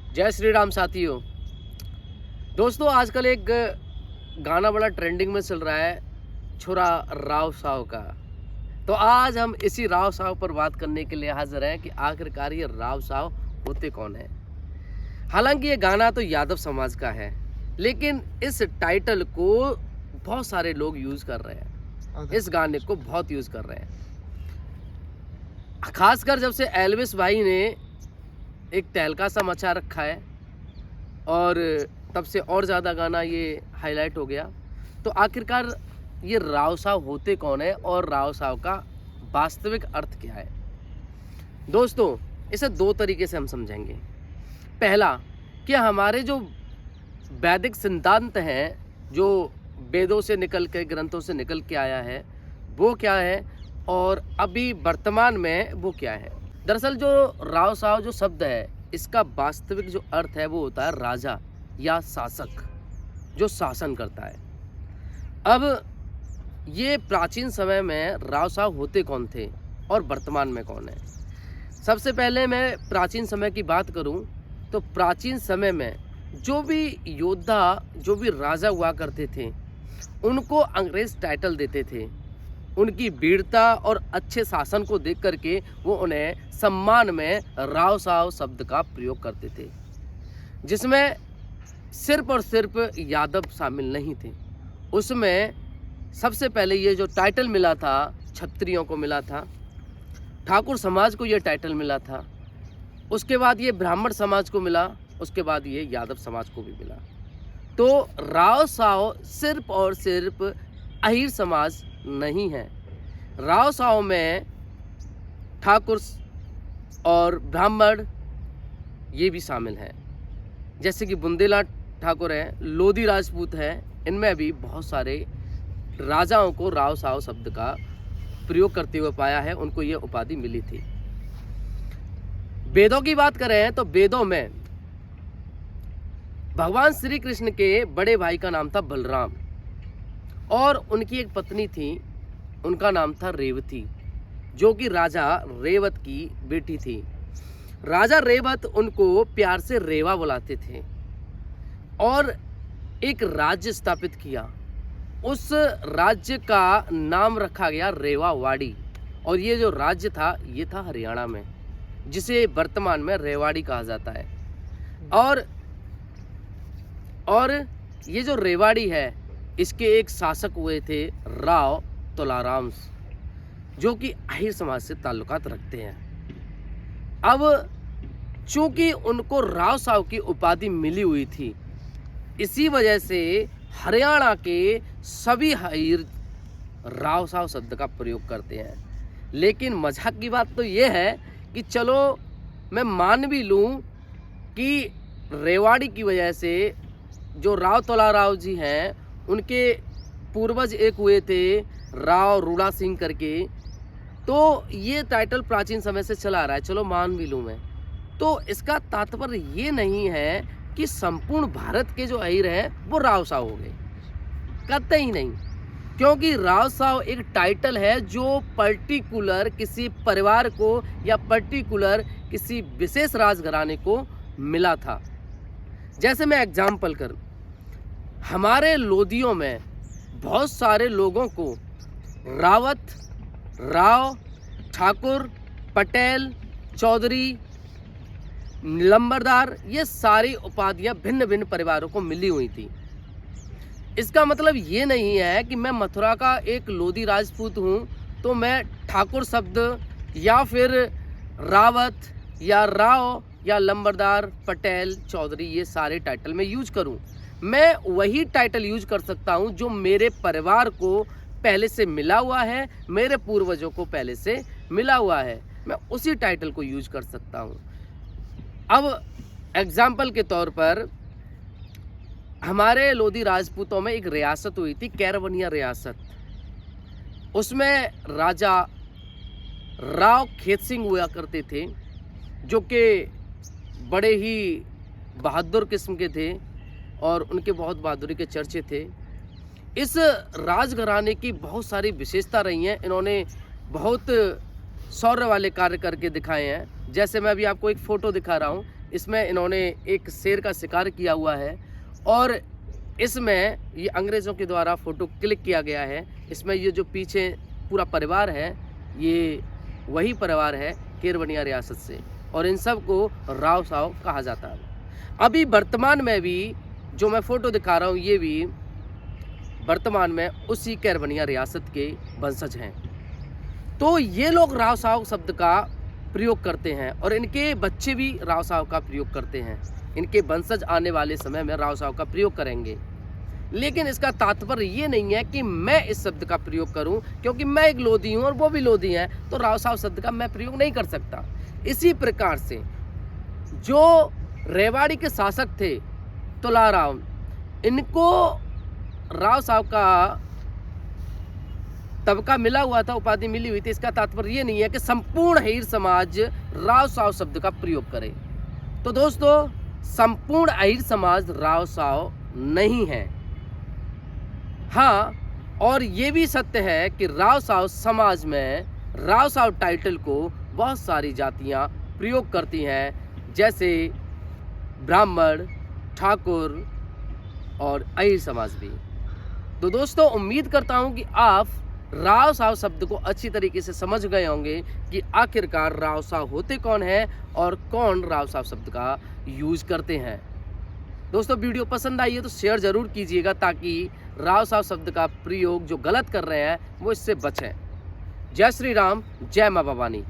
जय श्री राम साथियों। दोस्तों, आजकल एक गाना बड़ा ट्रेंडिंग में चल रहा है, छुरा राव साव का। तो आज हम इसी राव साव पर बात करने के लिए हाजिर हैं कि आखिरकार ये राव साव होते कौन है। हालांकि ये गाना तो यादव समाज का है, लेकिन इस टाइटल को बहुत सारे लोग यूज़ कर रहे हैं, इस गाने को बहुत यूज़ कर रहे हैं। खासकर जब से एल्विस भाई ने एक तहलका सा मचा रखा है और तब से और ज़्यादा गाना ये हाईलाइट हो गया। तो आखिरकार ये राव साव होते कौन है और राव साव का वास्तविक अर्थ क्या है। दोस्तों, इसे दो तरीके से हम समझेंगे। पहला कि हमारे जो वैदिक सिद्धांत हैं, जो वेदों से निकल के, ग्रंथों से निकल के आया है, वो क्या है और अभी वर्तमान में वो क्या है। दरअसल जो राव साव जो शब्द है, इसका वास्तविक जो अर्थ है वो होता है राजा या शासक, जो शासन करता है। अब ये प्राचीन समय में राव साव होते कौन थे और वर्तमान में कौन है। सबसे पहले मैं प्राचीन समय की बात करूं तो प्राचीन समय में जो भी योद्धा, जो भी राजा हुआ करते थे, उनको अंग्रेज टाइटल देते थे। उनकी वीरता और अच्छे शासन को देख करके वो उन्हें सम्मान में राव साव शब्द का प्रयोग करते थे, जिसमें सिर्फ और सिर्फ यादव शामिल नहीं थे। उसमें सबसे पहले ये जो टाइटल मिला था, क्षत्रियों को मिला था, ठाकुर समाज को ये टाइटल मिला था, उसके बाद ये ब्राह्मण समाज को मिला, उसके बाद ये यादव समाज को भी मिला। तो राव साव सिर्फ और सिर्फ अहीर समाज नहीं है। राव साव में ठाकुर और ब्राह्मण ये भी शामिल हैं, जैसे कि बुंदेला ठाकुर हैं, लोधी राजपूत हैं। इनमें भी बहुत सारे राजाओं को राव साव शब्द का प्रयोग करते हुए पाया है, उनको ये उपाधि मिली थी। वेदों की बात करें तो वेदों में भगवान श्री कृष्ण के बड़े भाई का नाम था बलराम और उनकी एक पत्नी थी, उनका नाम था रेवती, जो कि राजा रेवत की बेटी थी। राजा रेवत उनको प्यार से रेवा बुलाते थे और एक राज्य स्थापित किया। उस राज्य का नाम रखा गया रेवावाड़ी और ये जो राज्य था ये था हरियाणा में, जिसे वर्तमान में रेवाड़ी कहा जाता है। और ये जो रेवाड़ी है, इसके एक शासक हुए थे राव तुलाराम, जो कि अहीर समाज से ताल्लुकात रखते हैं। अब चूंकि उनको राव साव की उपाधि मिली हुई थी, इसी वजह से हरियाणा के सभी अहीर राव साव शब्द का प्रयोग करते हैं। लेकिन मजाक की बात तो ये है कि चलो मैं मान भी लूँ कि रेवाड़ी की वजह से जो राव तुलाराव जी हैं, उनके पूर्वज एक हुए थे राव रूड़ा सिंह करके, तो ये टाइटल प्राचीन समय से चला आ रहा है, चलो मान भी लूँ मैं। तो इसका तात्पर्य ये नहीं है कि संपूर्ण भारत के जो अहीर हैं वो राव साव हो गए, कतई नहीं। क्योंकि राव साव एक टाइटल है जो पर्टिकुलर किसी परिवार को या पर्टिकुलर किसी विशेष राजघराने को मिला था। जैसे मैं एग्जाम्पल करूँ, हमारे लोधियों में बहुत सारे लोगों को रावत, राव, ठाकुर, पटेल, चौधरी, लंबरदार, ये सारी उपाधियां भिन्न भिन्न परिवारों को मिली हुई थी। इसका मतलब ये नहीं है कि मैं मथुरा का एक लोधी राजपूत हूँ तो मैं ठाकुर शब्द या फिर रावत या राव या लंबरदार, पटेल, चौधरी, ये सारे टाइटल में यूज करूं। मैं वही टाइटल यूज कर सकता हूं जो मेरे परिवार को पहले से मिला हुआ है, मेरे पूर्वजों को पहले से मिला हुआ है, मैं उसी टाइटल को यूज कर सकता हूं। अब एग्जाम्पल के तौर पर हमारे लोधी राजपूतों में एक रियासत हुई थी, कैरवनिया रियासत। उसमें राजा राव खेत सिंह हुआ करते थे, जो कि बड़े ही बहादुर किस्म के थे और उनके बहुत बहादुरी के चर्चे थे। इस राजघराने की बहुत सारी विशेषता रही हैं। इन्होंने बहुत शौर्य वाले कार्य करके दिखाए हैं। जैसे मैं अभी आपको एक फ़ोटो दिखा रहा हूँ, इसमें इन्होंने एक शेर का शिकार किया हुआ है और इसमें ये अंग्रेज़ों के द्वारा फ़ोटो क्लिक किया गया है। इसमें ये जो पीछे पूरा परिवार है, ये वही परिवार है केरवनिया रियासत से, और इन सब को राव साव कहा जाता है। अभी वर्तमान में भी जो मैं फ़ोटो दिखा रहा हूँ, ये भी वर्तमान में उसी केरवनिया रियासत के वंशज हैं। तो ये लोग राव साव शब्द का प्रयोग करते हैं और इनके बच्चे भी राव साव का प्रयोग करते हैं। इनके वंशज आने वाले समय में राव साव का प्रयोग करेंगे। लेकिन इसका तात्पर्य ये नहीं है कि मैं इस शब्द का प्रयोग करूं, क्योंकि मैं एक लोधी हूं और वो भी लोधी हैं, तो राव साव शब्द का मैं प्रयोग नहीं कर सकता। इसी प्रकार से जो रेवाड़ी के शासक थे तुलाराम, इनको राव साव का तबका मिला हुआ था, उपाधि मिली हुई थी। इसका तात्पर्य ये नहीं है कि संपूर्ण अहीर समाज राव साव शब्द का प्रयोग करे। तो दोस्तों, संपूर्ण अहीर समाज राव साव नहीं है। हाँ, और ये भी सत्य है कि राव साव समाज में राव साव टाइटल को बहुत सारी जातियां प्रयोग करती हैं, जैसे ब्राह्मण, ठाकुर और अहीर समाज भी। तो दोस्तों, उम्मीद करता हूं कि आप राव साव शब्द को अच्छी तरीके से समझ गए होंगे कि आखिरकार राव साव होते कौन हैं और कौन राव साव शब्द का यूज करते हैं। दोस्तों, वीडियो पसंद आई है तो शेयर ज़रूर कीजिएगा, ताकि राव साव शब्द का प्रयोग जो गलत कर रहे हैं वो इससे बचें। जय श्री राम, जय माँ भवानी।